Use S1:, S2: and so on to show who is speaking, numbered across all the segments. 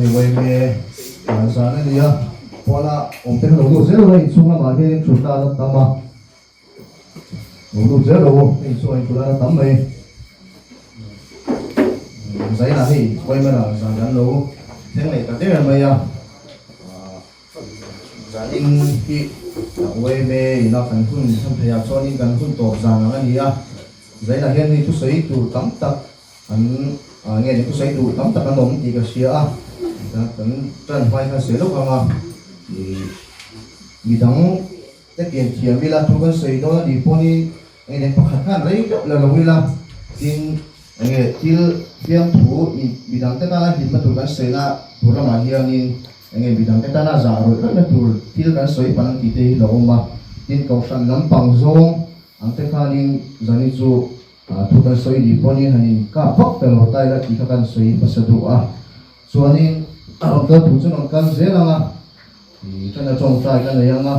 S1: vậy mẹ sáng nay đi à qua là ông tên đầu dễ rồi xuống là mà cái chúng ta tắm mà đầu dễ rồi cái số anh chúng ta tắm này giấy là gì quay mới là sáng gắn lâu thế này cả thế là mày à sáng in khi quay mẹ nó cần phun không thể cho nên cần phun tổ sáng là gì à giấy là hiện thì tôi xây tủ tắm tập anh nghe những tôi xây tủ tắm tập anh nóng thì cái xía à tấn trần hoài cái xía lúc mà thì vì thằng cái tiền tiền vì là tôi cần xây đó thì poni nghe những phát khăn đấy là vì là tin nghe til phiền thủ vì thằng cái ta thì mà tôi cần xây là tôi làm mà hiện nên nghe vì thằng cái ta là giả rồi rất là tôi til cần xây bằng tí thế đâu mà tin cầu sản nắm bằng zong ang te khanin zani chu thukan soi di poni hanin ka phok fel hotai la ti khakan soi pasadu a chuanin ka tu chu non kan zelanga ti kana chong trai kan layanga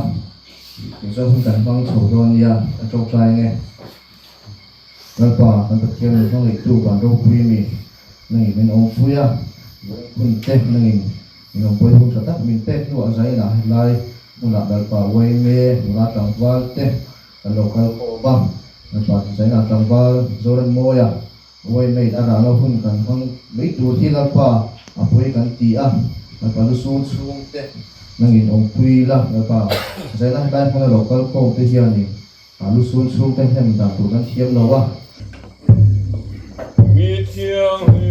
S1: ti zo hun kan bang chho don ya ka chong trai nge kan pa kan ta khem thong le tu kan ro pui mi nei men ong puya hun te nei no poi hun sa tak min te tu a zai na lai mula dal pa wei me mula tang wal te local bang napa sai na tangwal zoran moya wei mei ara lo hun kan hang mei tu thi la pa apoi kan ti a napa lu su chung te nangin ong pui la napa sai na kai hang local ko te hian ni lu su chung te hem da tu kan thiam lo wa
S2: mi thiang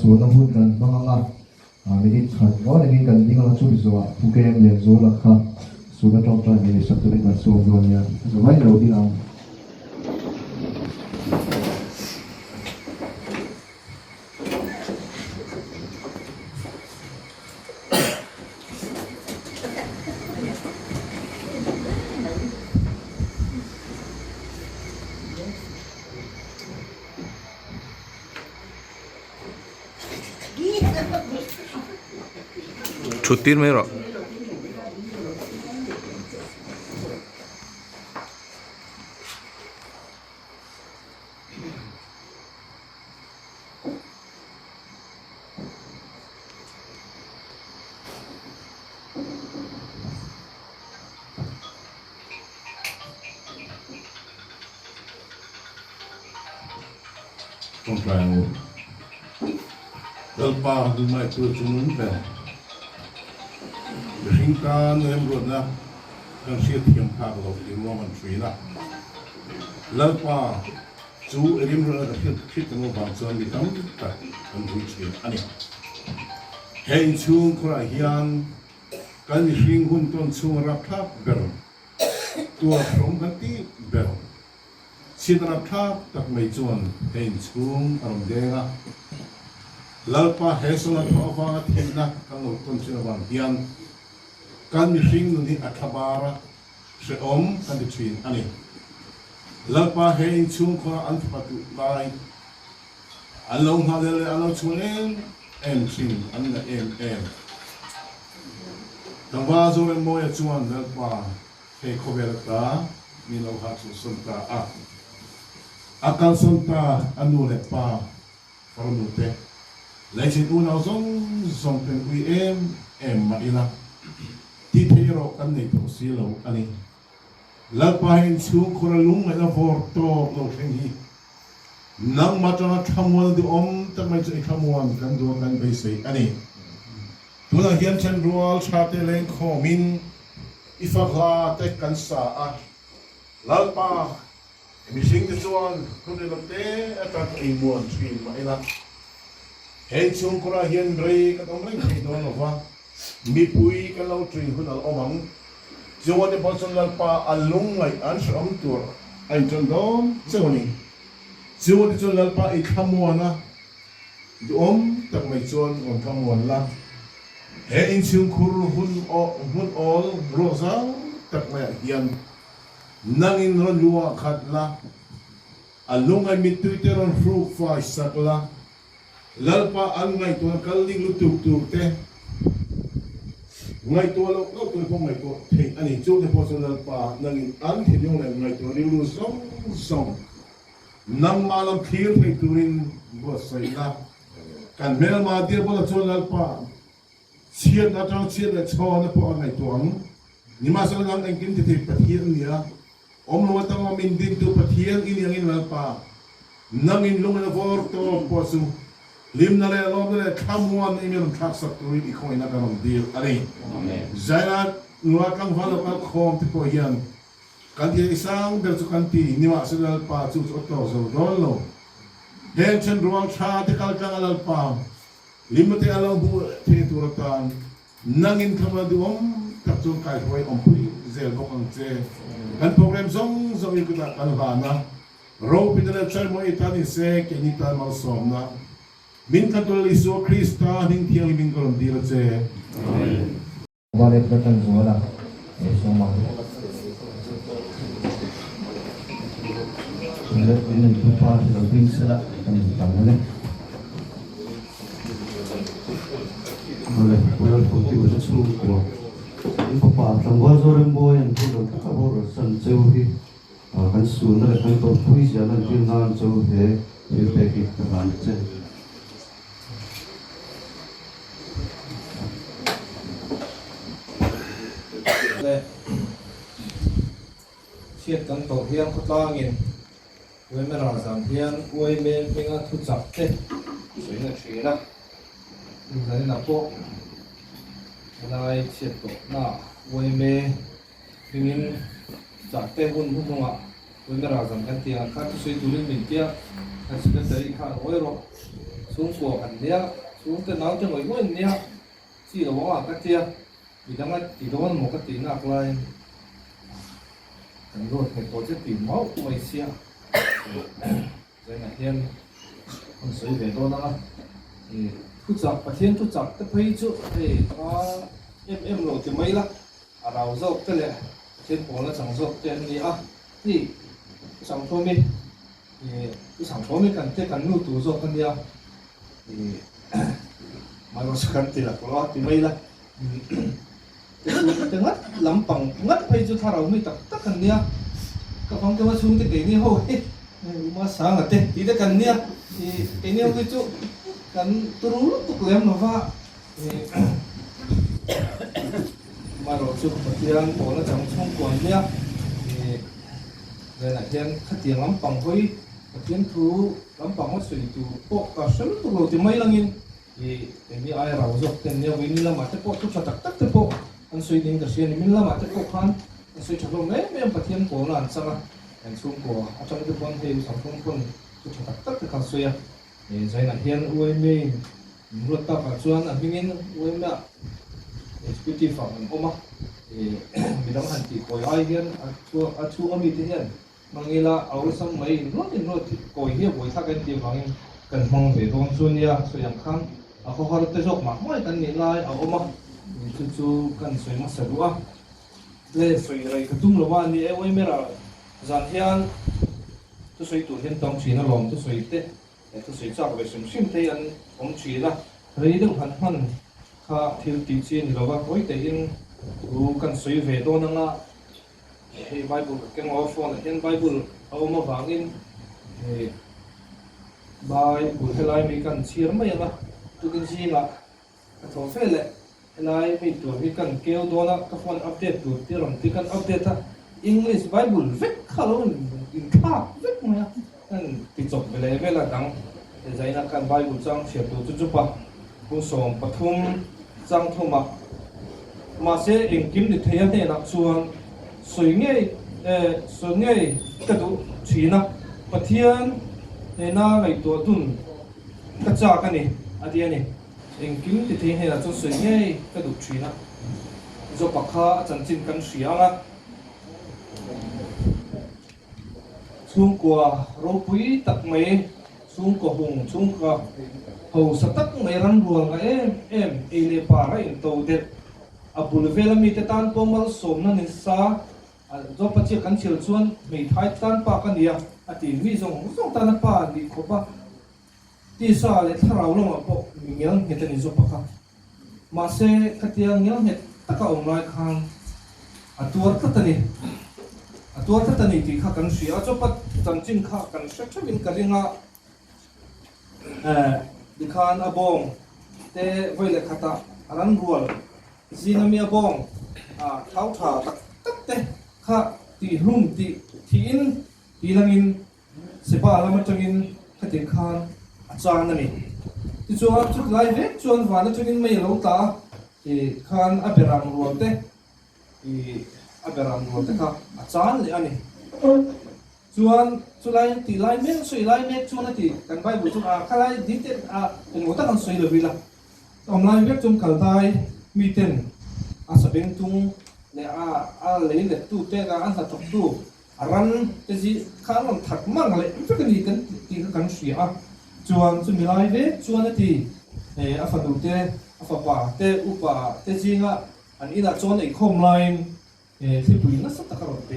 S1: số nó hôn cần vâng ạ mình đi có để mình cần đi ngang chỗ rồi phụ kê em liền rồi là khá số nó trong trại mình sắp tới là số rồi nha rồi mấy đầu đi nào
S2: छुट्टी में रहो
S3: Không phải ngủ. Đâu ba từ mai tôi chúng muốn về. Sinh ta nơi em ruột na, đang siết thiềm phá vào thì mua hàng suy na. Lâu ba chú em ruột là khiết nó bằng sơn bị tắm cả anh vui chuyện anh em. Hẹn chung của hiền cái sinh hun tôn chung rap tháp bèo, tua sống cái tí bèo. Xin rap tháp tập mấy chuan hẹn chung ở đây na. Lalpa hesona thova thina kang ton sina bang hian kan mi hring nu ni athabara se om kan di chin ani lalpa he in chung kho an patu lai along ha le along chung em chin an na em tang ba zo le mo ya chuan lalpa he khober ta mi lo ha chu sun ta a akal sun ta anu le pa farnu te lấy chuyện u nào giống tiền quý em mà đi là tí thế rồi căn này tổ xí lâu anh ấy là bài xuống khora lung là vor to lâu khen hi nang mà cho nó tham quan đi tắc mấy chuyện tham quan căn đồ căn bê sĩ anh ấy tu là hiện chân rual cha tê lên khó min ifak la tê căn sa à là ba mình sinh cái chuan không được làm thế ta tự buồn chuyện mà là hẹn chung của là hiện rây các ông lấy cái đó là va mi pui cái lâu truyền hun al omang cho anh bọn son lalpa alung ngay an sớm tur anh chân đó cho anh chon lalpa ít hamuana tak mai chon on hamuan la hẹn chung khur hun all rosa tak mai hian nangin ron lua khat la alung ngay mi twitter on fruit fly sakla lalpa an ngay tua kaling lu tuk te ngay tua lo tôi không ngay tua thì anh ấy chú thì phô son lalpa nang an thì yung này ngay tua lu song nam malam thir thì tuin bo sai la kan mel ma dir bo chon lalpa chiat na tang chiat le cho na po ngay tua ni ma sa ngang anh kim thì pathian nia om lo tang min din tu pathian in yang in lalpa nangin lung na vor to po su lim na le lom na le khamuan email thak sak tu i khoi na kanom deal ani zaina nuwa kang valo ka khom ti ko hian kan ti isang ber chu kan ti niwa sel pa chu chu to zo don lo den chen ruang tha te kal kang alal pa lim te alo bu te tu ratan nangin khama du tak chu kai hoi om pui zel bok ang che kan program zong zong i ku ta kan ha na ro pin na chal mo itani se ke ni ta mal som na min katul iso Krista ning thiang min kolom dira che
S1: vale tan zo la so ma le in tu pa lo bin sala tam le vale puyo poti ko chu ko in pa tam wa zo rem bo yan tu lo ka bo san cheu hi kan su na le kan to pui ja na tin na cheu he ye pe ki ka ban che
S4: siết cắn tổ hiang có to nghìn với mấy rau giảm hiang với mấy ngã thu chặt thế suy na đây là bộ này siết tổ na với mấy mình chặt thế hun hun không ạ với mấy rau giảm cái tiền khác suy tu lên mình kia cái suy cái đấy khác ôi rồi xuống của hẳn nia xuống tới nói cho người quên nia chỉ là bỏ các tia vì đang chỉ đó một cái tí nạc lại thành rồi phải có chất tỉ máu của mày xia đây là hiện con sấy về đó đó thì thu chặt và thiên thu chặt tất thấy chứ thì có em lộ thì mấy lắm à đầu dốc cái này trên phố là chẳng dốc tiền gì à thì chẳng thôi mình thì cái sản phẩm mình cần thiết cần nuôi tủ dốc cần gì à thì mà nó sẽ cần thì là có lo thì mấy lắm cái ngắt lắm bằng ngắt hay cho thà đầu mình tập tất cần gì à các phong cái mà xuống cái này hồi mà sáng là thế thì cần gì thì cái này cái chỗ cần terus untuk lem nova mà rồi chụp một tiếng của nó chẳng không còn nhá thì đây là thiên khát tiếng lắm bằng với thiên thú lắm bằng mất sự tu bộ cả sớm tu rồi thì mấy lần in thì cái ai rau dọc tiền nhiều vì là mà cái bộ tu cho tắc tắc cái bộ anh suy tính cái chuyện mình là mà cái bộ khan anh suy cho nó mấy mấy ông thiên của nó làm sao là anh xuống của trong cái con thì sản phẩm con tu cho tắc tắc cái con suy thì đây là thiên uy mình luật tập và chuan ở bên in uy mẹ executive phòng ôm thì mình đang hành chỉ coi ai hiền chu âm thì hiền mà nghe là ở trong mấy rất thì coi hiền coi thắc cái điều bằng cần mong về con xuân ya xuân yang khang ở kho kho tới dọc mà mỗi cần nhìn lại ở ôm chu cần xuân mà sờ đũa lên xuân rồi cái tung lova ni uy mẹ là dàn hiền tôi xuân tụ hiền tông chỉ nó lòng tôi xuân tết tôi xuân chắc về sim thấy anh ông chỉ là thấy được hẳn khá thiếu tí chiên rồi và cuối tiền cần suy về đó năng là thì Bible cái ngõ phone là hiện Bible ông mà vàng in thì Bible lại mình cần chia mấy mà tôi cần gì là cái thổ phê lệ lại mình tuổi mình cần kêu đó là cái phone update tuổi thì rồi thì cần update ha English Bible viết khá luôn in khác viết mà nên thì chụp về là đăng để dạy là cần Bible trang写tuổi chút chútผู้ส่งปฐุมจังทุมมาเสเองกิมดิเทียนเนี่ยนักส่วนสวยง่ายกระดูชีนะปะเทียนเนี่ยน่าไอตัวตุนกระจากกันนี่อันเดียนี่เองกิมดิเทียนเนี่ยจะสวยง่ายกระดูชีนะจะปักข้าจันจินกันเสียงช่วงกว่าเราปุ้ยตักเมย์ช่วงกว่าหงช่วงกว่าhầu sát tắc mấy rắn ruộng em ele para in tàu đẹp abul vela mi te tan pomal som na nin sa do pa chi kan chil chuan mi thai tan pa kan dia ati mi zong tan pa ni ko pa ti sa le tharau lo ma po mi ngiang he tan zo pa ka ma se khatiang ngiang he taka om lai khang atuar ka tani ti kha kan sia cho pa chan chin kha kan se thawin ka ringa đi khan abong te voi le khata aran rual zinami abong thau tha tak tak te kha ti rum ti in ti langin sepa lama tangin khatin khan achang nani ti chuan chuk lai ve chuan vana tangin mai lo ta ti khan aberam rual te kha achang le ani chuan chulai ti lai men sui lai mek chuan ti kan bai bu chu khalai di te en ngota kan sui lo vila om lai mek chum kal dai mi ten sabeng tung le le le tu te ga an sa tok tu aran te ji khan lam thak mang le fe kan ni kan sui chuan chu mi lai ve chuan ti fa du te fa pa te upa te ji nga an ina chuan ei khom line thi pui na sa ta ka ro te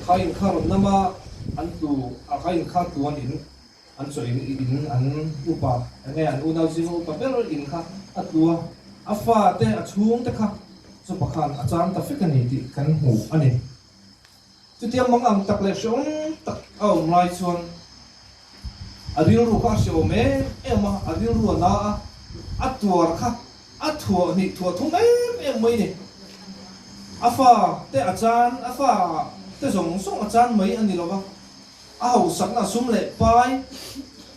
S4: khai khar nama an tu khai khar tu an so in an upa ane an unau ji upa pero in kha atua afa te achung te kha so pakhan acham ta fikani ti kan hu ani tu tiam mang ang tak le shong tak au mai chuan adil ru kha sho me ema adil ru na atuar kha athua ni thua thum em mai ni afa te achan afa te zong song achan mai ani lova au sakna sum le pai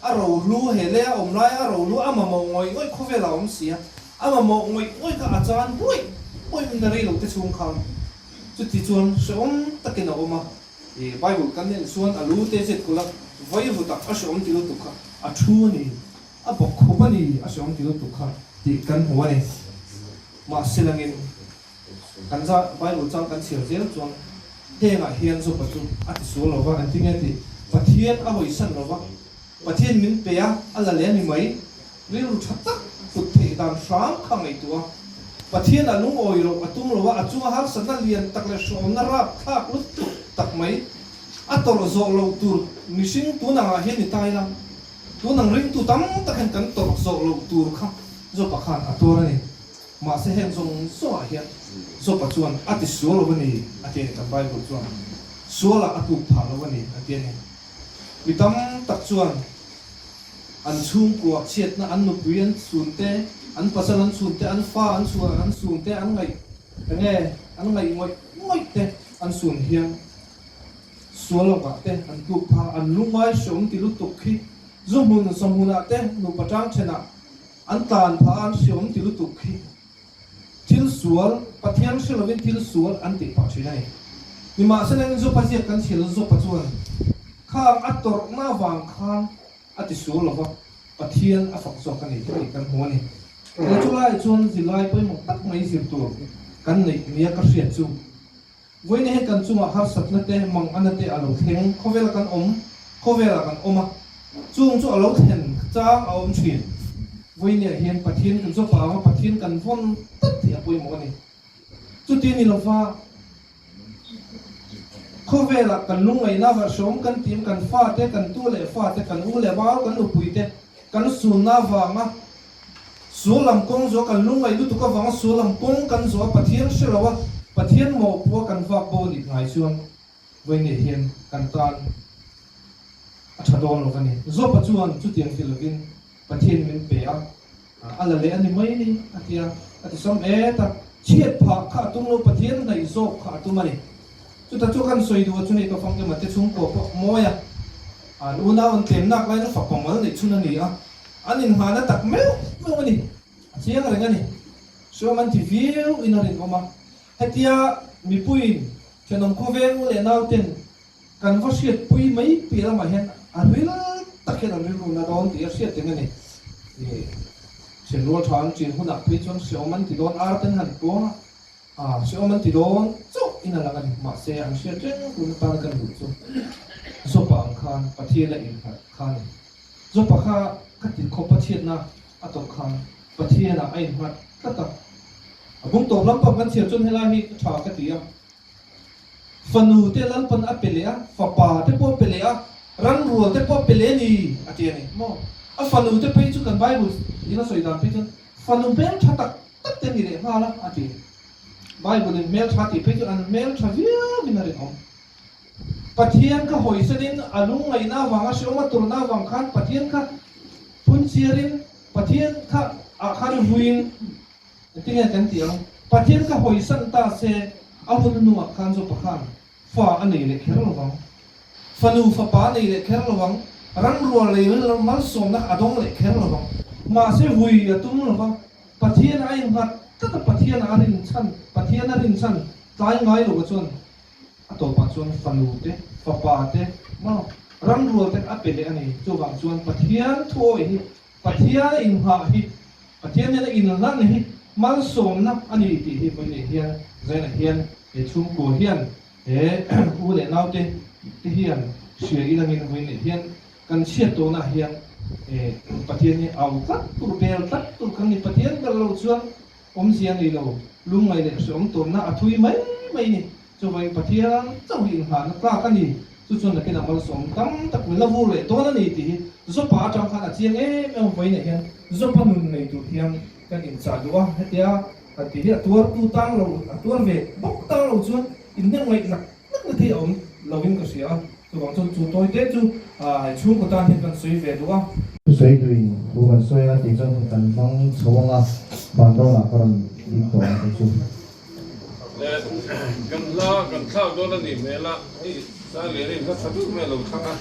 S4: a ro lu he le om lai a ro lu ama mo ngoi oi kho ve la om sia ama mo ngoi oi ka achan bui oi min na re lo te chung kham chu ti chuan som takin oma bible kan nen suan alu te set kula vai vu ta a som ti lu tu kha a thu ni a bok khumani a som ti lu tu kha ti kan huani ma silangin kan za Bible chang kan sil zel chuan henga hian zo patu ati su lo wa kan tinge ti pathian a hoi san lo wa pathian min pe a ala le ni mai rilu thatak put the dan sham khang ai tua pathian alung oi ro atum lo wa achunga har sana lian tak le som na rap thak lut tak mai ator zo lo tur mishing tu na hian ni tai la tu nang ring tu tam takhan kan tor zo lo tur kha zo pakhan ator ani ma se hen zong so a hian zo pa chuan ati su lo ni ati kan Bible chuan suala atu pha lo ni ati ni mitam tak chuan an chung kuak chiat na an nu puian sunte an pasal an sunte an fa an suan an sunte an ngai nge an ngai ngoi te an sun hian suala ka te an tu pha an lungai som ti lu tuk khi zumun samuna te nu patang chena an tan pha an som ti lu tuk khi til sual pathian shilovin til sual an ti pa chinai ni ma sanang zo pasiak kan sil zo pachuan khang ator na wang khan ati su lo wa pathian a fak zo kan ni kan huani le chulai chuan zilai poi mo tak mai zir tu kan nei nia ka hriat chu voine he kan chunga har satna te mang anate alo theng khovel kan khovela kan oma chung chu alo then chang a om thin voine hian pathian kan zo pa ma pathian kan von tat ti a poi mo ni chu ti ni lo fa khovela kan lungai na va som kan tim kan fa te kan tu le fa te kan u le ba kan lu pui te kan su na va ma su lam kong zo kan lungai lu tu ka wa su lam kong kan zo pathian shelawa pathian mo po kan va bo ni ngai chuan voine hian kan tan a thadon lo kani zo pa chuan chu tiang filovin pathian min pe a ala le ani mai ni atia ati som e ta chiat pha kha tung lo pathian nei zo kha tu mani chu ta chu kan soi du chu nei ka fang ke mate chung ko moya an una on tem nak lai no fa pamal nei chuna ni a anin ma na tak meu ni chiang re ngani so man ti viu inarin oma hetia mi puin chenom khoveng le nauten kan va siat pui mai pi la ma hen aril takhen aril na don ti siat te ngani chen lo thang chin huna pui chon so man ti don ar ten han ko so man ti don chu ina la kan ma se an siat chen kun ta kan du chu so pa ang khan pathian la in khan so pa kha katin kho pathian na atok khan pathian a ai mat ta abung to lam pa kan sia chun hela hi tha ka tia fanu te lan pan apelea fa pa te po pelea ran ru te po pele ni atia ni mo a fanu te pe chu kan Bible ina soi dan pe chu fanu mel tha tak tak te ni re ma la ati Bible ni mel tha ti pe chu an mel tha via min re om pathian ka hoi sanin alung ngai na wanga shoma tur na wang khan pathian ka pun chiarin pathian ka a khan huin tinga kan tiang pathian ka hoi san ta se ahun nu khan zo pakhan fa anei le kher lawang fanu fa pa nei le kher lawang ran ro le mal som na adong le kher lawang ma se hui atum lawang pathian ai ngat ta pathian arin chan tlai ngai lo chon ato pa chon fanu te fa pa te ma ran ro te apele ani chu wang chuan pathian thoi hi pathian in ha hi pathian ne in lan hi mal som na ani ti hi poi ne hian zaina hian e chung ko hian e u le nau te hian sia ilangin poi ne hian kan sia to na hian e pathian ni au tat tur bel tat tur kan ni pathian kal lo chuan om siang ni lo lungai le som to na athui mai ni chu vai pathian chau hi ha na ka kan ni chu chon na kena mal som tam tak la vu le to na ni ti zo pa chang khan a chiang e em poi ne hian zo pa nun nei tu hian kan in cha duwa hetia ati hi tuar tu tang lo tuar ve bok tang lo chuan in nang mai nak thi om lovin ka sia chu wang chu toi te chu chung ko tan hin kan sui ve duwa
S1: soi du bu kan soi a ti chon kan mang chawanga ban do na karan di ko chu
S2: kan thao do la ni me la ni sa le ri ka sa du me lo thanga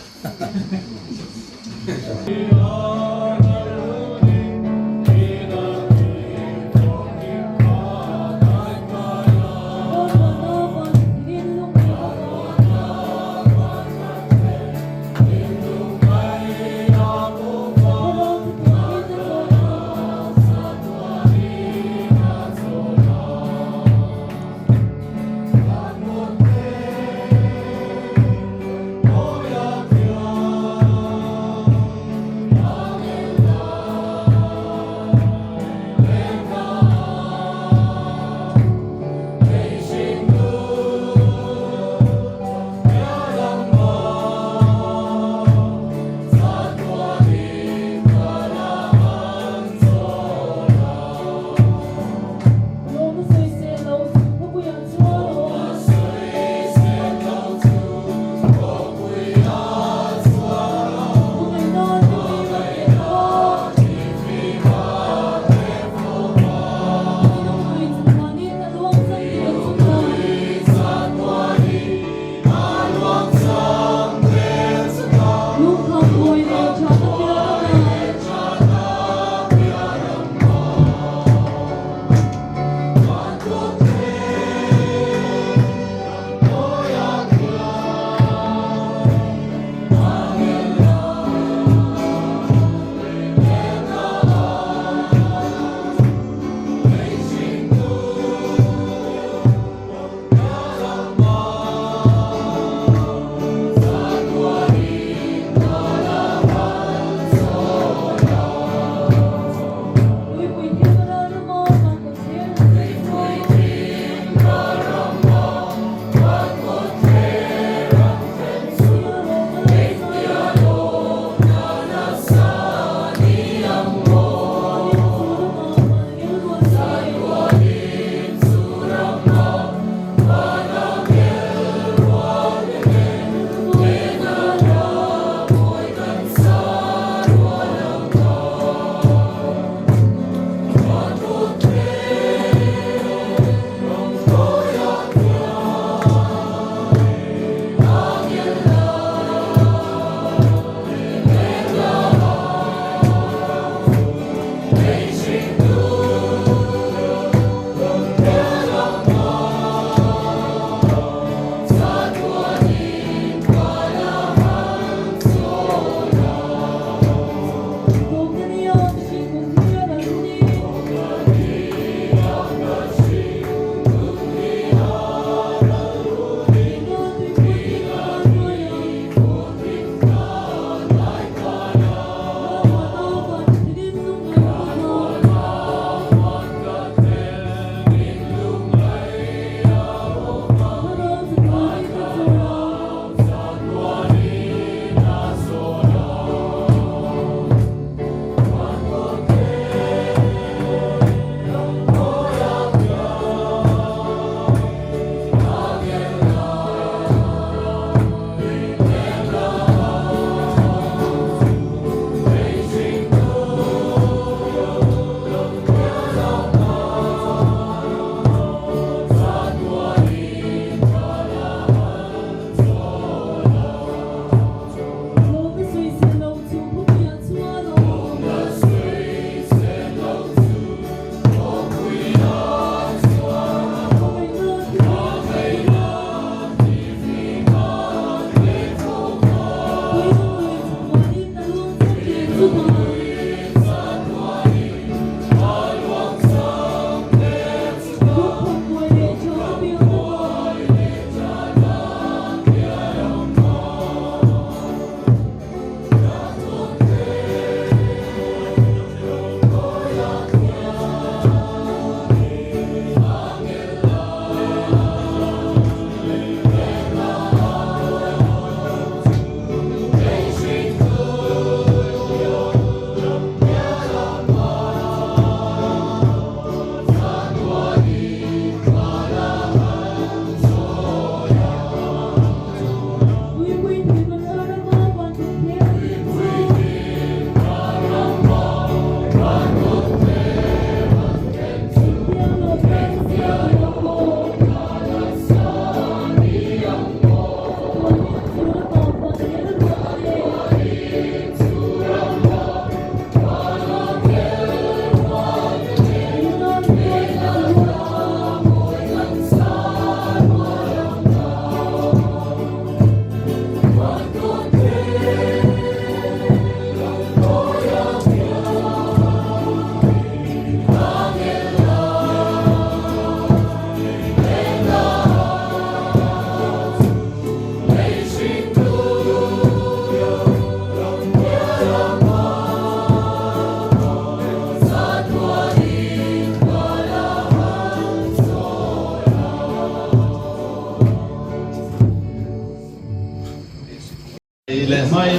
S5: mai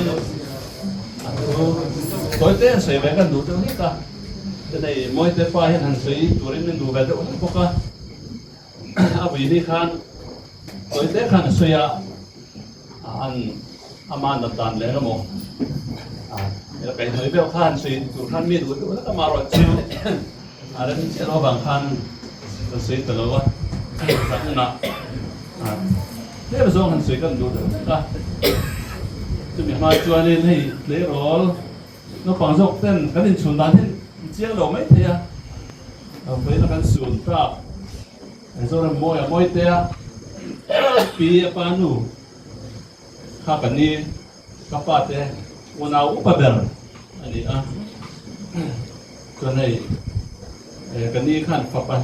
S5: tối té sấy vềกันดูตรงนี้ก็จะได้มวยเตะฟ้าเห็นหันสวยตัวนี้มันดูแบบนี้พวกก็เอาไปนี่คันtối téคันสวยอันอามันตันเลยนะโมแล้วไปเลยเบลคันสวยตัวคันมีดูแล้วก็มารอชิวอะไรนี่เราบางคันสวยตลอดว่าสักหน่ะเนี่ยไปส่งหันสวยกันดูตรงนี้ก็จะมีมาจวนนี่ให้เลี้ยรอnó bằng dọc tên cái định chuẩn đoán thì chia lỗ mấy thế à với là cái chuẩn ta rồi là môi thế à pi apa nu khá cái này các bạn thế uốn áo úp bờ anh đi à cái này cái này khăn phập anh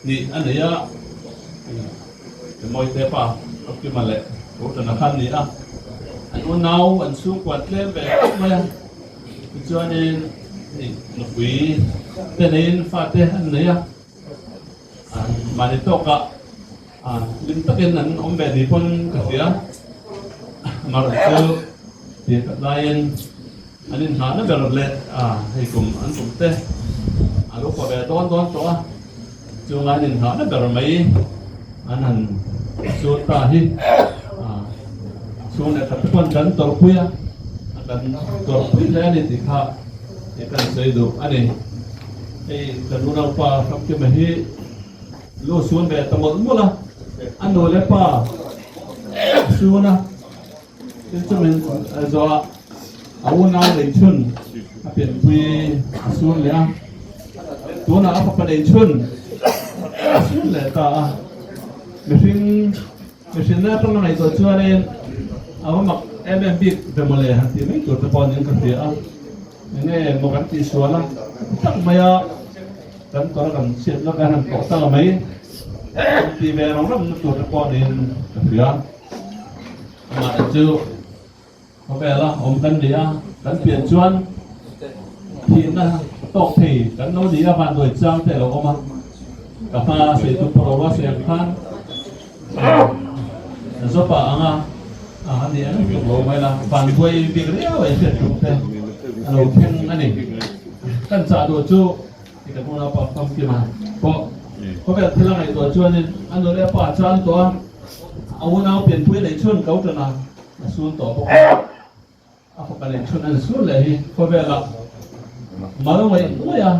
S5: đi anh ấy à cái môi thế pa cái mà lệ cũng là khăn này à anh uốn áo anh xuống quạt lên về không mấy cho nên nó quý cho nên phát thế anh đấy mà để to cả linh tất nhiên là ông về thì con cả phía mà rồi chưa thì các đại anh nên há nó về lệ thì cùng anh cũng thế lúc qua về toán chỗ chúng anh nên há nó về mấy anh hành số ta hi số này tập quan trọng tổ khuya dan korpus saya ni tikha ikan seidu ani dan unang pa sampai mahi lu suan be tamot mula ando lepa suana itu men zo awuna le chun apian pui suan le tuana apa pada chun suan le ta mesin na tong nai zo chuan awa mak em biết về một lệ thì mấy tuổi tập những cái gì à nên một cái tí số là chắc mấy cái có cần xịt nó cái hàng cổ ta là mấy thì về nó lắm tuổi tập nên cái gì à mà chưa có vẻ là ông tân đi à tân tiền chuan thì là tộc thì tân nó đi à bạn tuổi trang thì là ông mà cả pha sẽ tụt pro là sẽ khan rồi bà anh anh ấy cũng lo mai là bàn quay việc đấy vậy thì cũng thế anh khen anh ấy căn trả đồ chú thì cái con nào bảo không kia mà có vẻ thế là này đồ chú nên anh rồi lại bảo cho anhตัวเอาnào biển quay để chôn cấu cho nào xuống tổ bốc phải để chôn anh xuống lại có vẻ là mà nó vậy đúng à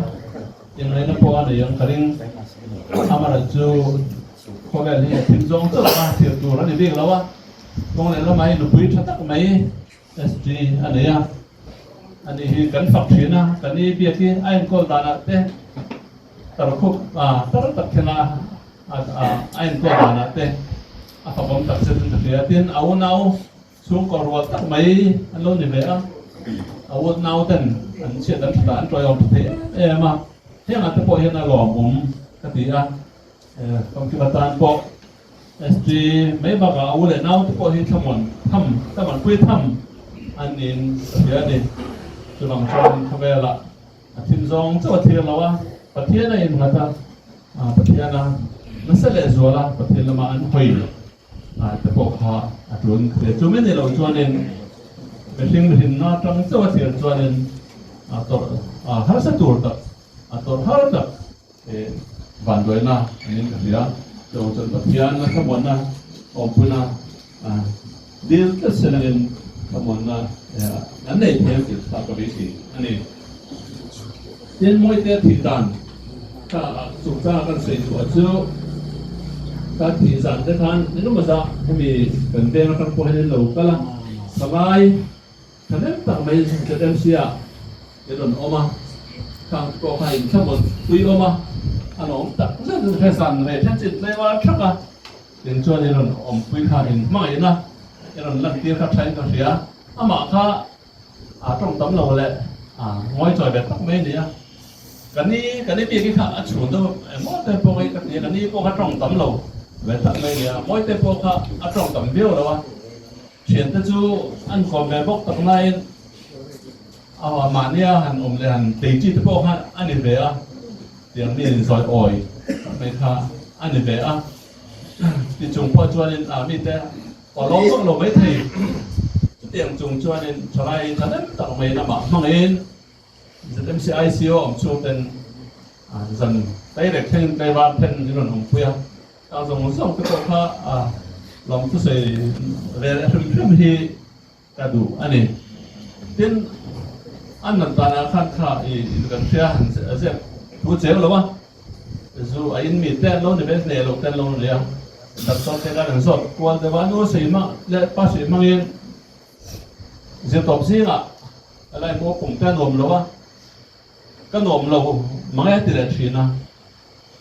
S5: yang này nó bỏ này yang kering ama là chú có vẻ như tiếng giống rất là thiệt đồ nó để biết đâu á con này nó máy nó quý cho tất máy SG anh ấy à anh ấy cần phát triển à cần đi biết cái anh có đàn ạ thế tao khúc tao tập thế nào anh có đàn ạ thế phải bấm tập sẽ được thế tiền áo nào xuống còn ruột tất máy anh luôn như vậy à áo nào tên anh sẽ đánh đàn rồi ông thế mà thế mà tôi bỏ hiện là gồm cái gì à không chịu tan bỏ SG mấy bà gà áo lệ nào thì có thể thăm quý thăm anh nên thế này cho lòng trong không về là thiên dòng cho thiên là wa và thiên này người ta và thiên là nó sẽ lệ rồi là và thiên là mà anh hủy cái bộ họ chuẩn để chúng mình là cho nên cái sinh nó trong cho thiên cho nên tổ hết sức tổ hết được để vạn đôi na nên cái gì đó trong trận tập thiên nó không muốn na ông pun na deal cái sự này không muốn na anh này theo cái tác cái gì anh này trên mỗi cái thị đàn cả chúng ta cần xây dựng cho các thị sản thế kan nếu mà sao thì cần đem các quan hệ lâu cả là sắm thế nên tặng mấy cái em xia cái đồn ôm càng có phải chắc một quý ôm anh ông tặng rất là phải sản về thế chuyện nàyว่าchắc à đến cho nên đồn ông quý khai hình mai na cái đồn lần kia các trái cái gì mà khá trong tấm lầu lệ ngói trời về tặng mấy này cái này bị cái khả chuẩn đâu mỗi cái bộ cái này bộ cái trong tấm lầu về tặng mấy này mỗi cái bộ cái trong tấm biếu đâu chuyện tới chú anh còn về bốc tặng này mà nia hàng ông là hàng tỷ chi tới bộ anh đi về tiếng đi rồi ỏi mấy khả anh đi về thì chúng qua cho nên mình thế có lâu mấy thì tiang chung chuan in thalai thanem tak mai na ma mangin ZMCICO om chu ten zan direct thing kai van pen jiron om puya ta zong zong ko kha lom tu sei re rim hi ka du ani tin an nan ta na khan kha I kan sia han ze tu cheu lo wa zu a in mi ten lo ne bes ne lo ten lo le tak so te ga nan so kwal de wa no sei ma le pa sei mangin je top si nga alai mo pung ten om lo wa cái nôm lâu mà nghe từ đấy chuyện à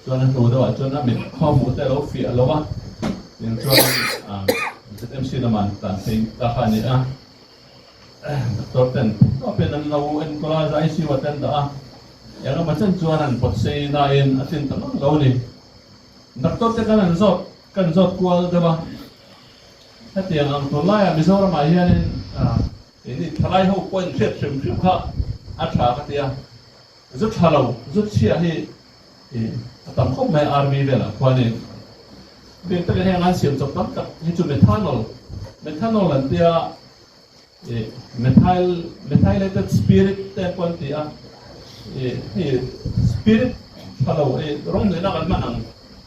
S5: cho nên tôi đã cho nên mình không muốn tới lâu phía lâu á nhưng cho em xin làm ăn tạm thời ta khai này tôi tên tôi bên anh lâu anh có là giải siêu tên đó yang mà chân cho nên bớt xây na in tin tầm lâu này đặc tốt cái cần rót qua được không cái tiền anh tôi lại bây giờ mà hiện ini thay hậu quân thiệt sớm sớm khác ăn trả cái tiền rất halo rất chia hi tầm khúc mai army về là quan niệm bên tất cả những anh xem trong tất cả những chuyện methanol là tia methylated spirit tên quan tia spirit halo rong này nó gần mà năng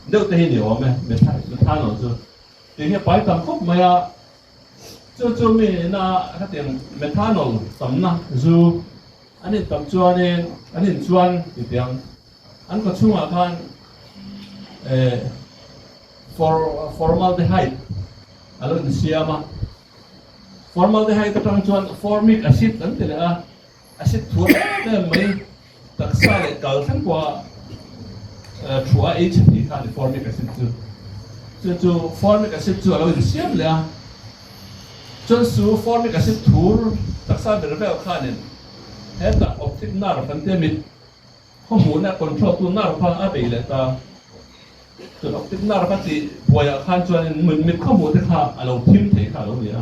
S5: nếu thế nhiều mà methanol chứ thì hiện tại tầm khúc mai cho mình là cái tiền methanol tầm na dù anh ấy tập chuan nên anh ấy chuan thì tiếng anh có chung à khan formaldehyde alo in siama formaldehyde trong chuan formic acid anh thì là acid thuốc nên mấy đặc sa lại cầu thang qua chua H thì khan formic acid chu formic acid chu alo in siam là chuan su formic acid thuốc đặc sa về về khan nên hết là optic nerve phần tiêm mít không muốn là control tu nerve phần ở đây là ta từ optic nerve phát thì bây giờ khăn cho nên mình không muốn thế khác à lâu phim thế khác lâu vậy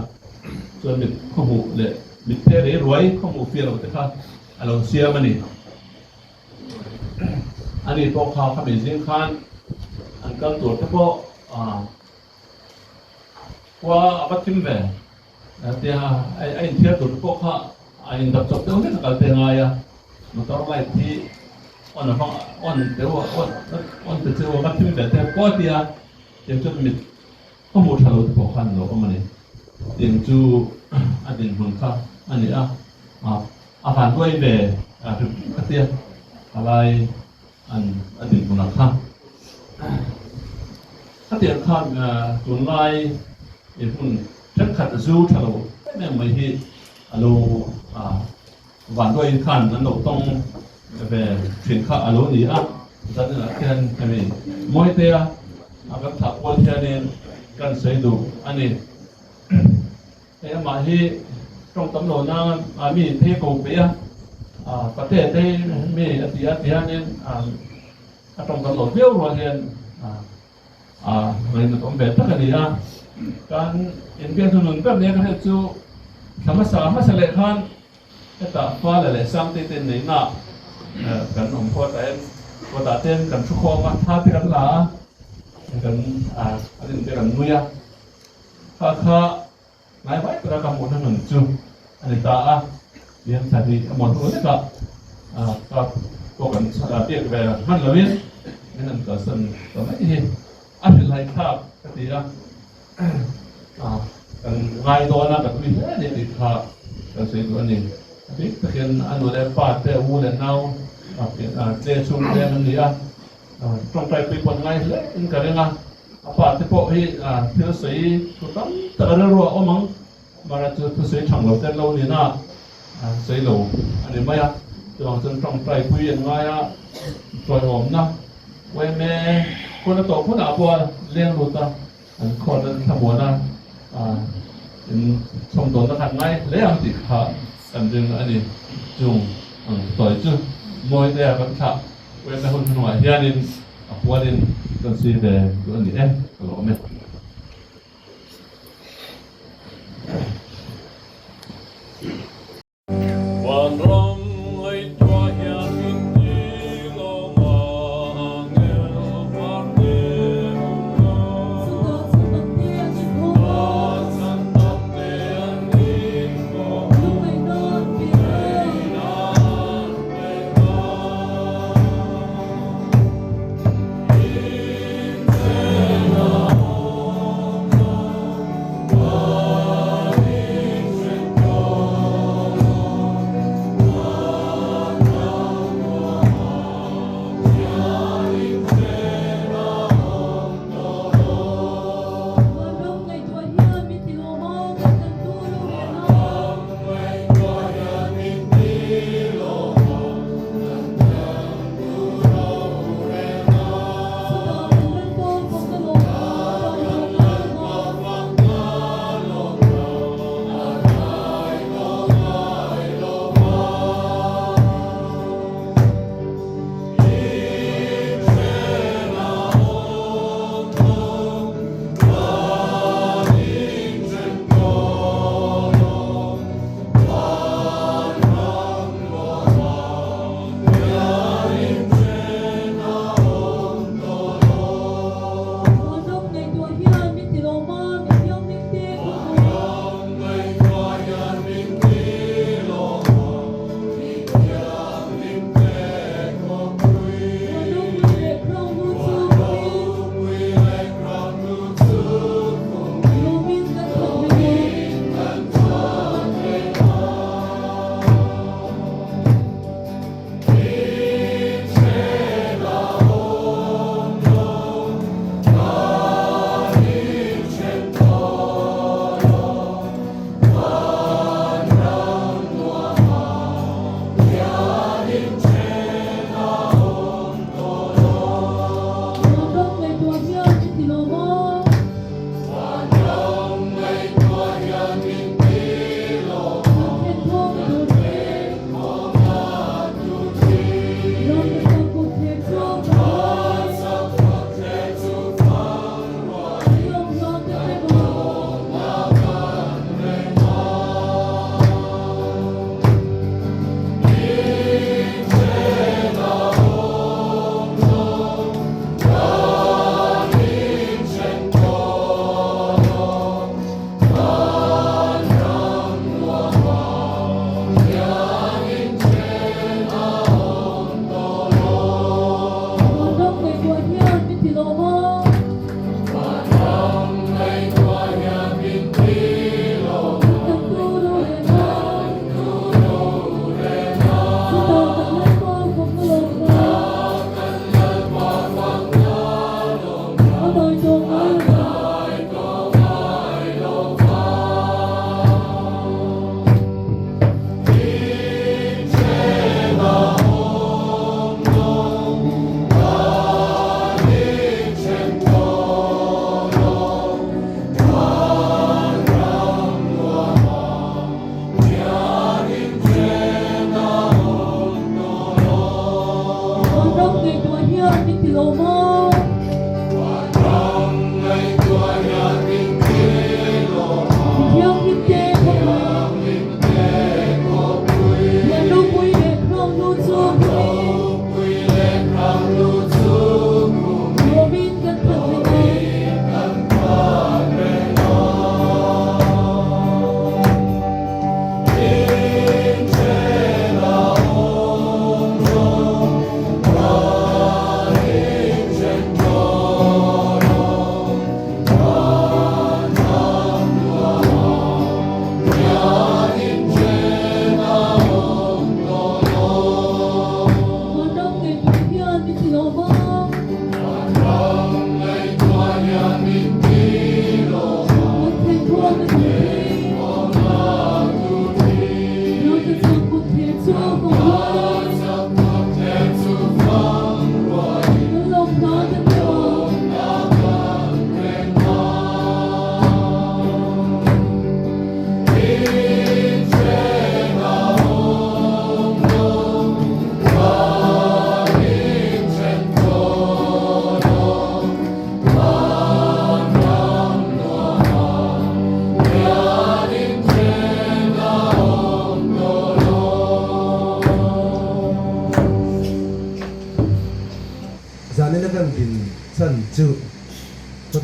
S5: cho nên mình không muốn để mình thế đấy rồi không muốn phiền lâu thế khác à lâu xia mà nè anh đi bộ khảo các bệnh riêng khăn anh cần tuổi cái bộ qua bắt phim về thì anh thiết tuổi bộ khảo anh tập chụp tương thích là tiền ai à mà tao lại thì on từ từ các phim để theo qua thì tiền cho mình không một thằng nào thì khó khăn rồi mà này tiền chu anh tiền hồn khác anh ấy phản quay về cái tiền lại anh tiền hồn khác cái tiền khác tuần lại thì hồn rất khát du thằng nào nên mấy khi alo vạn đôi khăn nó nổ tông về chuyển khá alo gì á cho nên là cái này mỗi tia các thợ quân cho nên cần xây đủ anh ấy thế mà khi trong tấm đồ na mình thấy cổ bé có thể thấy mình thì nên trong tấm đồ viêu rồi nên mình cũng về tất cả gì á kan in biên thu nung các này cái chú sama lệ khan cái ta pha là lệ sang tên này nè cần ông pha tên cần chúc khoa mà tha thì cần là cần anh cần nuôi kha nãy vậy tôi đã cầm một thằng mình chung anh ta liên thay thì một thứ đấy cả có cần tiện về hắn là biết nên là có sân có mấy gì anh lại khác cái gì đó ngay đó là các vị thế này thì khác cái gì đó này biết thực hiện anh nói là phát để u lên nào để chung để mình đi trong trái quy quân ngay lấy cái này nga phát thì bộ hi thiếu sấy tụt tắm tự ra rồi ôm măng mà là thiếu sấy chẳng lâu tên lâu này na sấy lâu anh em mấy trong trong trái quy ngay rồi ôm na quay mẹคนละตัวคนละบัวเลี้ยงลูกตาคนละทำบัวนะชมตัวนักขัดไงเลี้ยงติดขากันจึงอันนี้จุงต่อยจุมวยเดียกันขาเว้นแต่คนหน่วยเฮียนินบัวนินกันซีเดตัวนี้ก็หล่อไหมวันรำไอ้ตัวเฮียมิน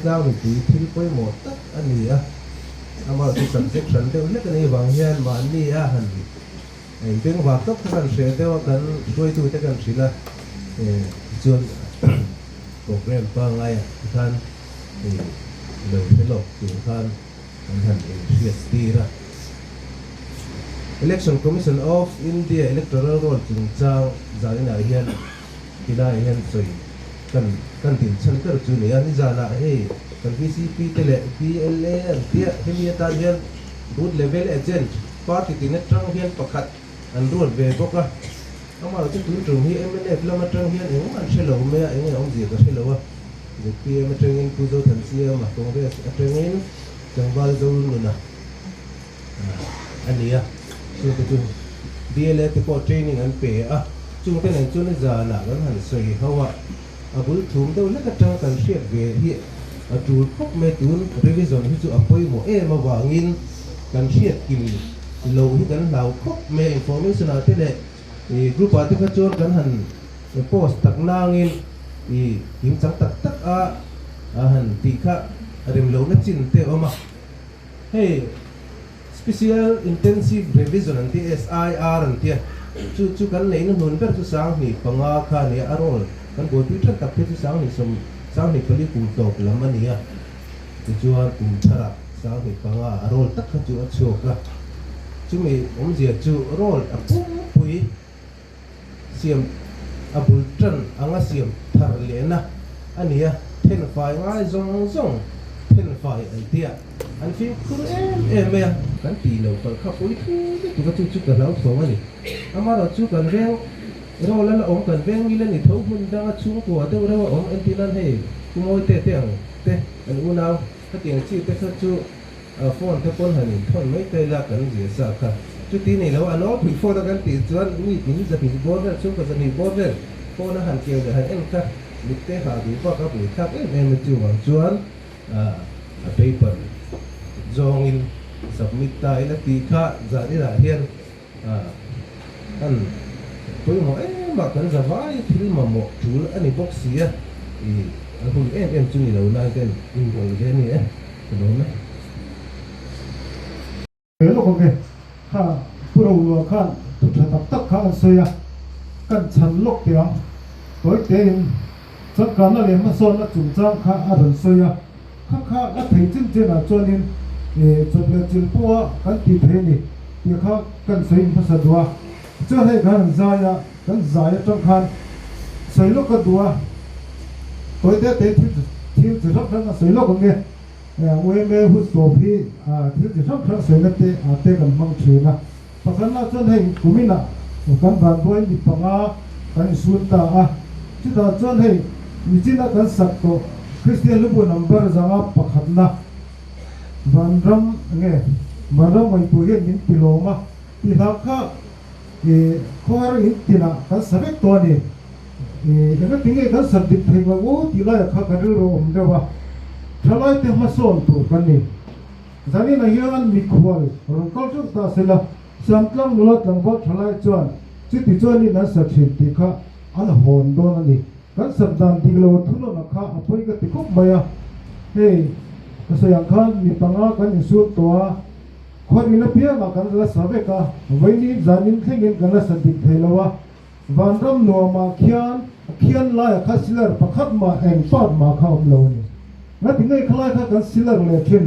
S6: sang thì tùy thil quay một tất anh đi à ama tu subsection teo lek ni wang hian ma ni a han ai beng wa tok kan se teo kan roi tu te kan sila chuan program pa ngai kan lo hello tu kan han CST ra Election Commission of India electoral roll chung chang zalina hian kila hian soi kan tin chan kar chu ni ani zana he kan PCP tele PLA tia hemia ta hian root level agent party tin atang hian pakhat an road ve boka ama chu tu trung hi MNF lama tang hian eng man shelo me eng ong ji ka shelo wa de PM training pu do than sia ma congress training jangbal zo nu na ania chu tu DLA te ko training an pe a chung te nang chu na zana kan han soi hawa abul thum do la ka tang kan shek ve hi a tur khop me tun revision hi chu apoi mo ma wangin kan shek kim lo hi kan lau khop me information a te le group a te ka chon kan han post tak nangin him chang tak a han ti kha rem lo na chin te oma hey special intensive revision an ti SIR an ti chu kan nei na nun ber chu sang ni panga kha ni arol kan go tu tak te chu sang ni sang ni pali kum tok lamania chu chuan kum thara sang ni panga arol tak kha chu a chok la chu mi je chu rol a pui siam abul tran anga siam thar lena ania ten fai ngai zong ten fai an tia an fi khur em kan ti lo par kha pui tu ka chu ka lau so ani ama ro chu kan reng ro la om kan veng mi le ni thau hun da chung ko te ro om en tinan he ku moi te an unau ka tiang chi te kha chu phone te pon hanin thon mai te la kan je sa kha chu ti ni lo ano phi phone kan ti chuan mi tin za pi bor da chu ka za ni bor da phone han kieu da han en ka mi te ha bi pa ka pu thak em chu wang chuan a paper zong in submit ta ila ti kha za ni la hian an tôi hỏi mà cần giờ vãi thì mà một chú anh box xía thì không em chung đầu nay cái mình còn cái này ấy đúng không?
S7: cái lúc ok ha pro kha tụt tập tắc kha soi à cần chăn lúc tiếng tối tên rất cả nó liền mà son nó chủ trang kha ở gần soi à kha nó thấy chân chân là cho nên cho nên chân bua cần tìm thấy này thì kha cần soi mà sao đua cho hay gần dài à kan zai trong khan soi lo ka dua toi te thil chi thak thang soi lo kan nge we me hu so phi thil chi thak thang soi na te kan mang thina pakhan na chon hei kumina kan ban boi ni panga kan sun ta chu da chon hei ni china kan sak to Christian lu bu number zanga pakhat na ban ram mai pu ye nin piloma ti kha khoar in tina kan sabek to ni daga tinge kan sabdit thaiwa o tila kha kadil ro umdewa thalai te mason tu kan ni zani na hian mi khwal ron kal chu ta sela samtlang nula tangwa thalai chuan chi ti chuan ni na sakhin ti kha an hon don ani kan sabdan tiglo thulo na kha apoi ka ti khop maya hey kasayang khan mi panga kan isu to khoan ina pia ma kan la sabe ka vaini zanin thengin kan la sandik thailawa vanram no ma khian la khasilar pakhat ma eng pat ma kham lo ni na tingai khlai kha kan silar le thin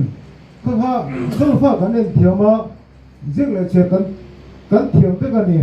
S7: kha khalfa kan en thiama jing le che kan thiam te kan ni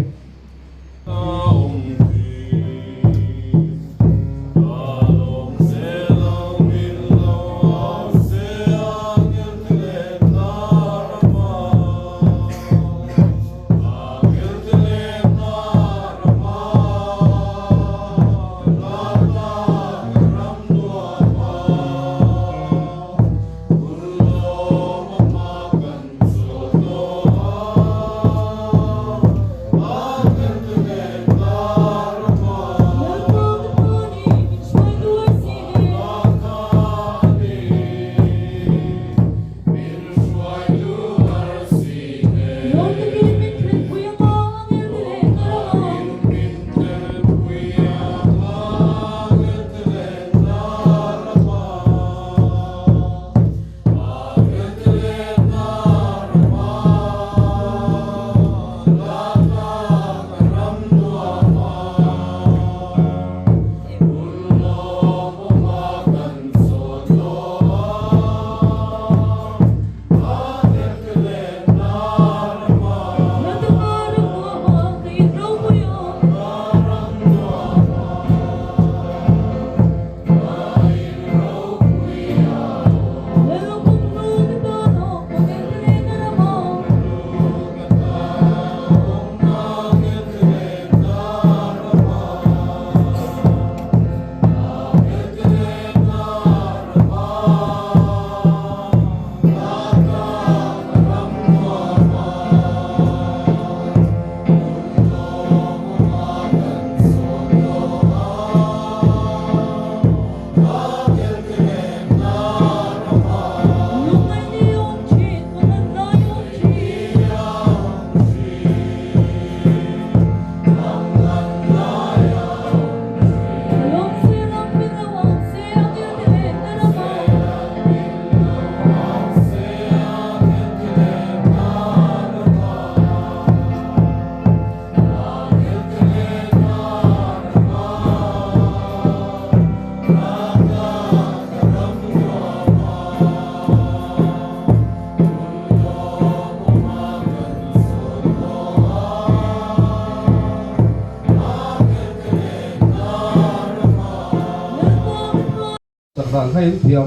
S8: hay thiểm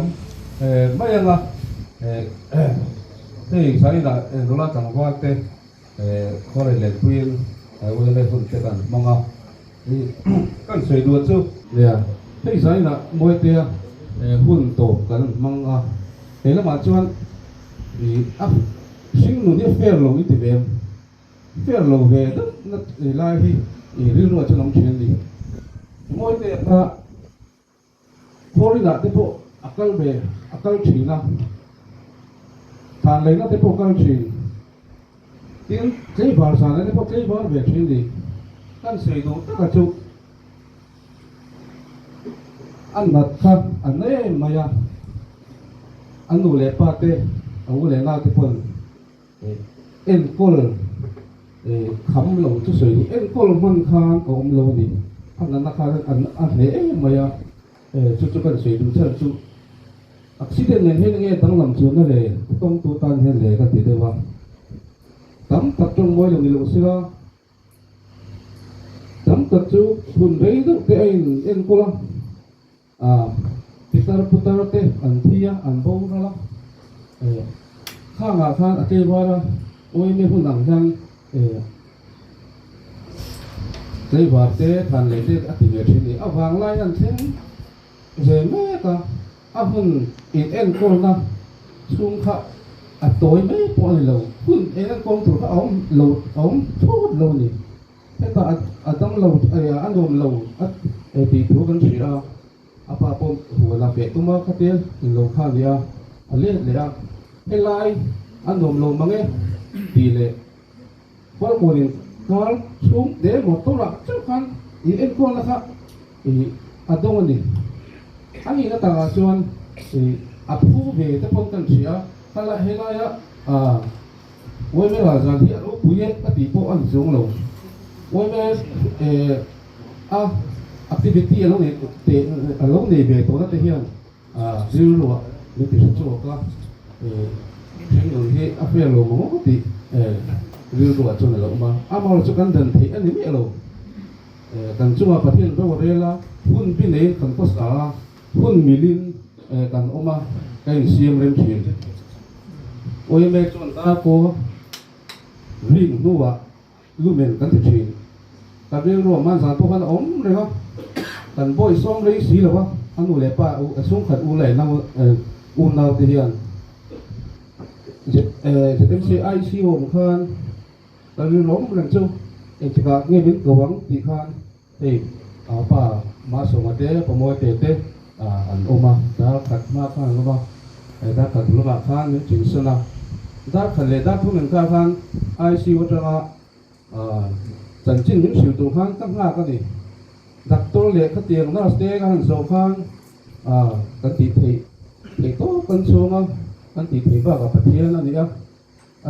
S8: mấy anh là thế sáng là nó là chẳng qua thế có thể lên quyền với lên phần sẽ cần mong ao thì cần sửa đuôi chứ thế sáng là mỗi tia huân tổ cần mong ao thế là mà cho thì áp sinh nó như phèo lồng ít về phèo lồng về đó nó lại thì riêng rồi cho nó chuyện gì mỗi tia là thôi là thế bộ akal về akal chỉ là thằng lấy nó thế bộ akal chỉ tiếng cái vào sản này có cái vào về chuyện gì căn sử dụng tất cả chục anh đặt khác anh ấy mà ya anh đủ lệ pa tê anh đủ lệ nào thì phần em call khăm lâu chút sử dụng em call man khan ông lâu đi anh là khác anh ấy mà ya chút căn sử dụng theo chút accident này hay nghe tăng làm chuyện này là công tu tan hay là cái gì đó tắm tập trung mỗi lần đi lục xưa tắm tập trung hùn rấy đó cái anh em cô lắm putar te anh thia anh bông ra lắm khang ở cái vào ôi mấy hùn nặng răng cái vào te thành lấy te thì việc gì vàng lai anh xem về mấy cả hùn ít em cô lắm xuống khá tối mấy bọn lâu hùn em con tụi các ông thốt lâu nhỉ thế ta trong lâu ăn đồn lâu thì thú vẫn chỉ ra apa pun hùa làm việc tôi mà cái tiền lâu khá gì lên để cái lại ăn đồn lâu mà nghe tỷ lệ qua một年cao xuống để một tô lạc chắc chắn thì em con là khác thì đông này anh ấy nó ta chọn thì phu về tới phong cảnh chỉ ta lại hay lại với mấy là rằng hiện lúc cuối cái tỷ bộ ăn xuống lầu với mấy activity ở lúc này về tối nó hiện riêng lụa những cái số các những người thì affair lầu mà có tỷ riêng lụa cho này lầu mà mà cho căn đần thì anh ấy biết lầu cần cho mà phát hiện ra một là huân pin này cần có xã huân milin cần oma cái xiêm lên chuyện ôi mẹ chọn ta cô riêng nuôi lu men cần thực hiện cái riêng nuôi mà sản phẩm ốm rồi không cần bôi xong lấy xí là không anh nuôi lẽ pa xuống khẩn u lẽ nào nào thì hiện em sẽ ai xí hồn khan cái riêng ốm lần chung em chỉ có nghe biết cầu vắng thì khan thì pa mà sống ở đây pa mua tê anh oma đã cắt mà khan đúng không đã cắt lúc mà khan những chuyện xưa nào đã khẩn lệ đã thu mình ca khan ai xí vật ra chân chính những sự tu khan tăng hạ cái gì đặt tôi lệ cái tiền nó sẽ khan dầu khan cái tỷ thì tốt con số mà cái tỷ thì vào cái phát hiện là gì á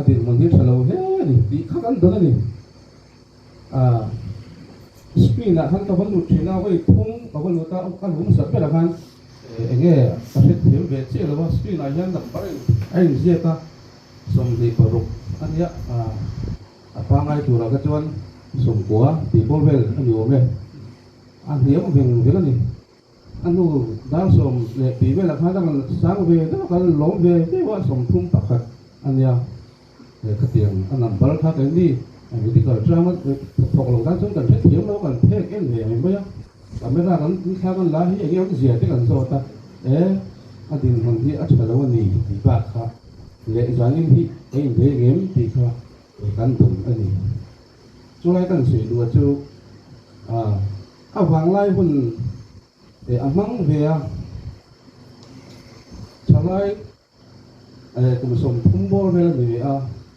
S8: thì mình biết lâu hết thì tỷ khác ăn đó này spin là hắn ta vẫn lụt chuyện nào với thung và vẫn lụt ta cái húng sập cái là khan nghe cái hiểu về chứ làว่า spin là nhân lập phải anh gì ta xong thì có rục anh nhá apa ngay tu ra cái chuyện xong của thì bol về anh hiểu về anh hiểu về cái này anh nu đang xong để tí về là khai đang sáng về đó cái lỗ về cáiว่าxong thung tập khát anh nhá để cái tiền anh làm bao khác cái gì anh đi coi trang nó thuộc lòng đang sống cần thiết thiếu nó cần thế cái gì mình bây giờ làm mấy ra cái khác cái lá thì anh em cái gì cái cần rồi ta anh tiền hàng thì anh chỉ là lâu này thì bạc khác lệ doãn những thị cái lệ game thì sao căn tụng anh ấy chú lại cần sửa đùa chú vàng lai hùn để măng về cho lại cùng sống thung bò về để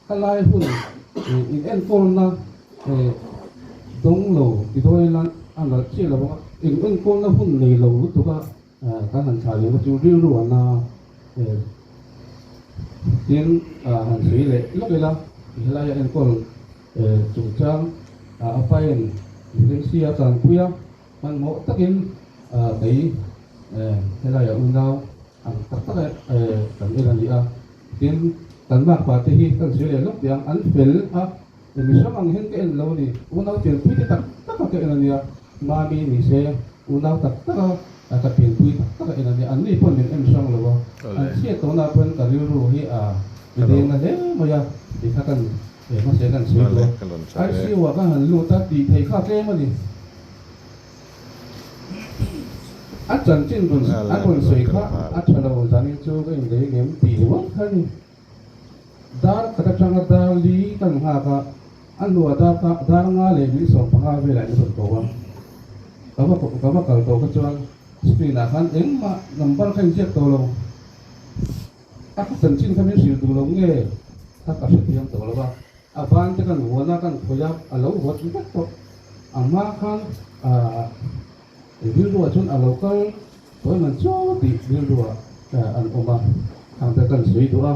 S8: cái lai hùn in en con na đông lầu thì thôi là anh là chỉ là in en con là hùn này lầu tụi cái hành xài những cái chú riêng rồi na tiếng hành xử lệ lúc đấy là em còn chủ trang phải những xia càng khuya mang mẫu tất nhiên cái hay là ở đâu tất cả cần như là gì tiếng tấn bạc và thì cần xử lệ lúc tiếng ăn phèn thì mình sống bằng hết cái lâu thì uống đâu tiền quý tất cả cái là gì mà mình sẽ uống đâu tất cả ka pin pui ka ina ni an ni pon min em sang lo an sia to na pen ka riu ru hi a de na de mo ya di ka kan ma se kan sui lo ai si wa ka han lu ta ti thei kha ke ma ni a chan chin bun a bun sui kha a chalo jani chu ka in de gem ti lo khan dar ka ta chang da li kan ha ka an lu da ka dar nga le ni so pa ha ve la ni so ko wa ka ma kal to ka chuan screen a khan eng ma number khan check to lo a ka chan chin khan ni sil du lo nge ta ka se tiam to lo ba a ban te kan wo na kan khoya a lo hot ni to amma khan a bil ruwa chun a local toy man chu ti bil ruwa an oma khang ta kan sui du a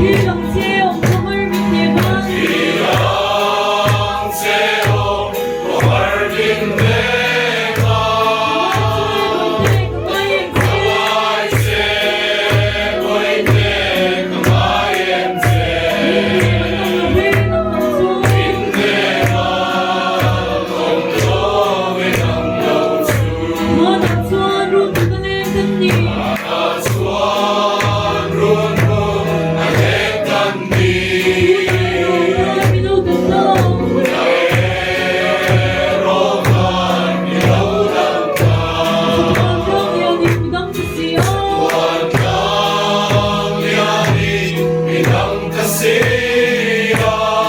S9: Hãy subscribe cho kênh Ghiền Mì Gõ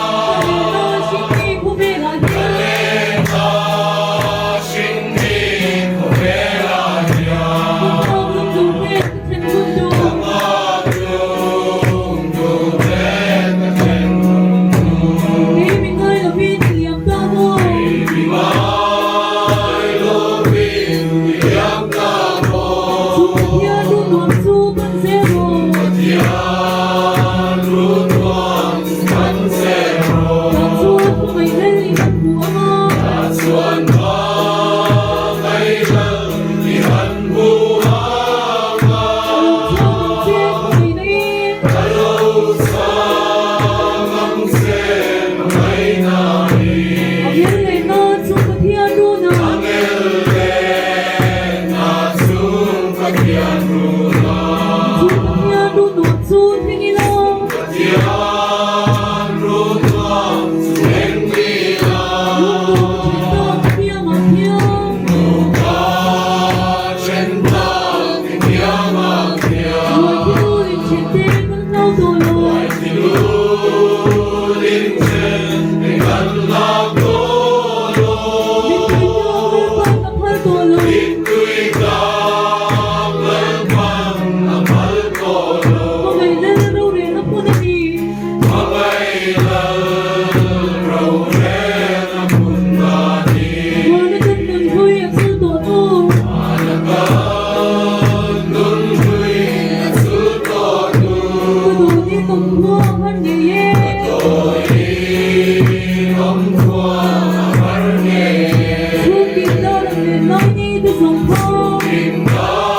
S9: để không bỏ lỡ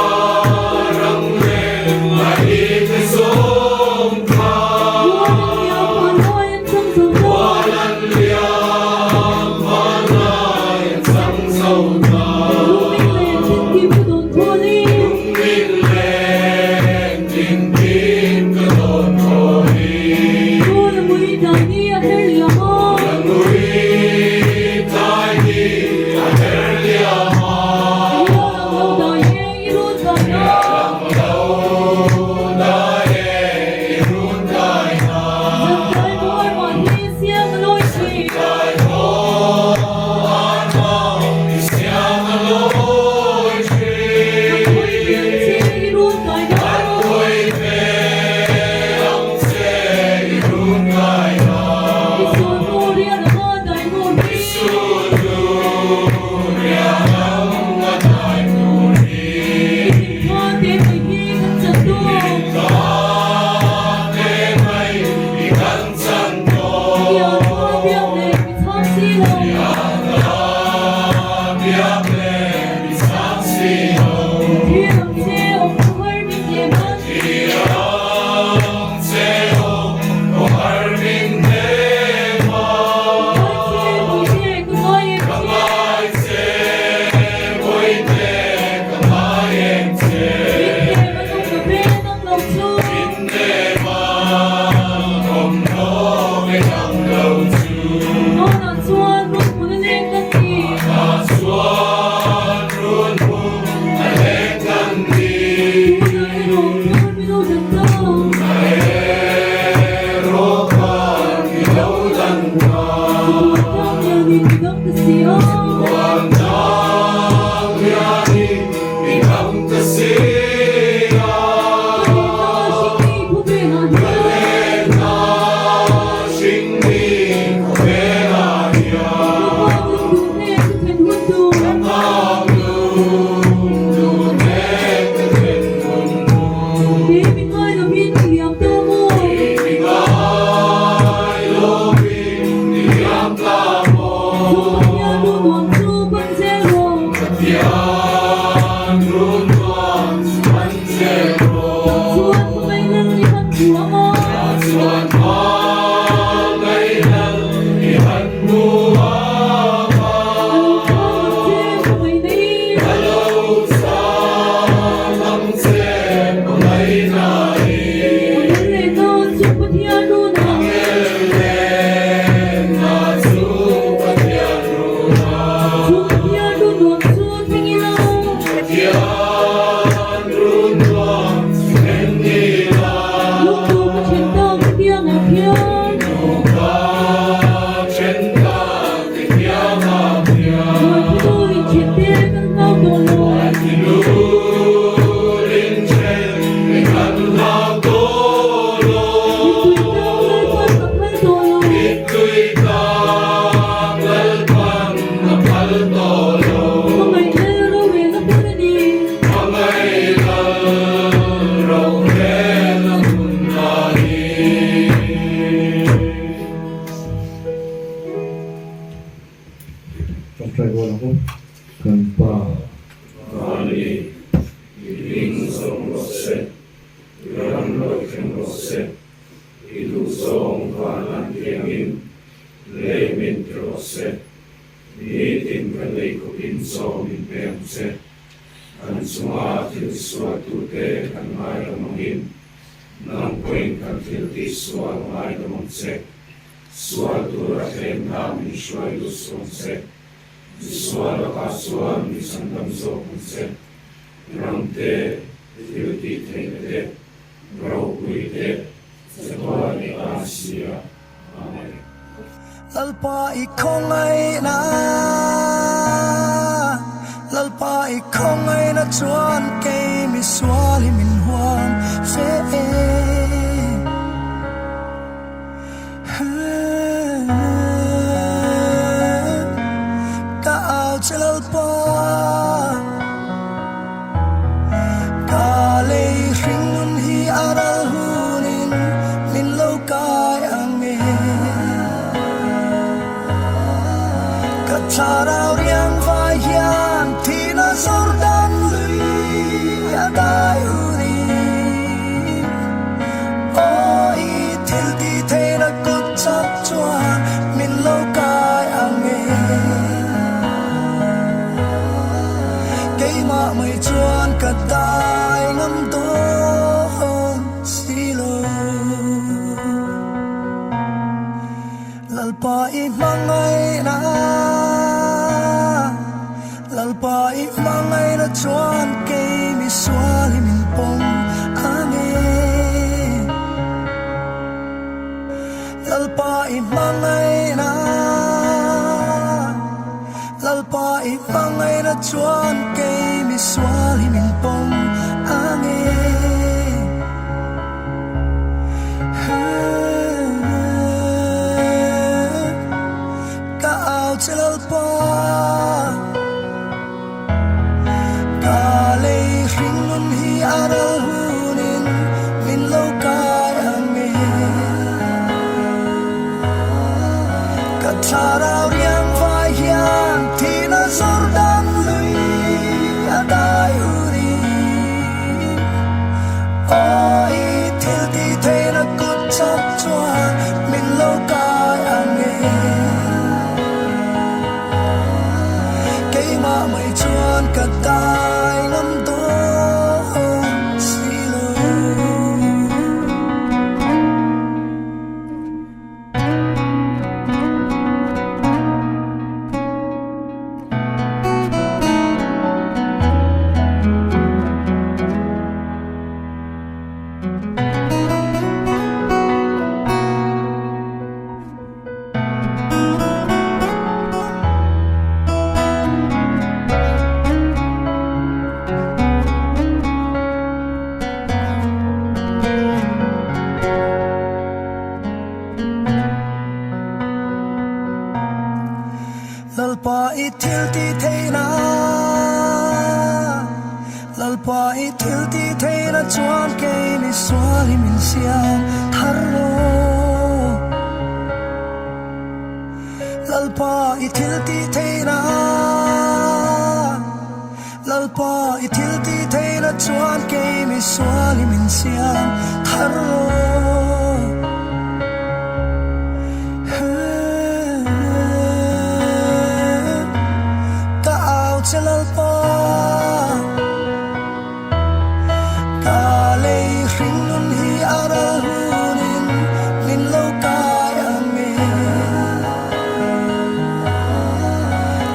S9: li min siam thar lo lalpa ithil ti theina lalpa ithil ti theina chuan ke mi swali min siam thar lo lalpa ka lei hring nun hi ara hunin min lo kai ame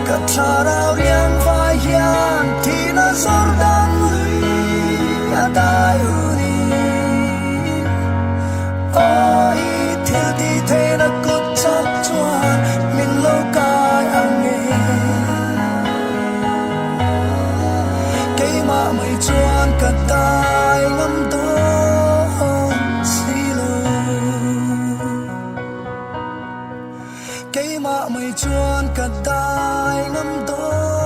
S9: ka thara rian vai hian thi na zor dan lui ya dai uni oi thil ti the na kut chap chuan min lo kai ame mày chuan cả tai ngắm đón silo cây mạ mày chuan cả tai ngắm đón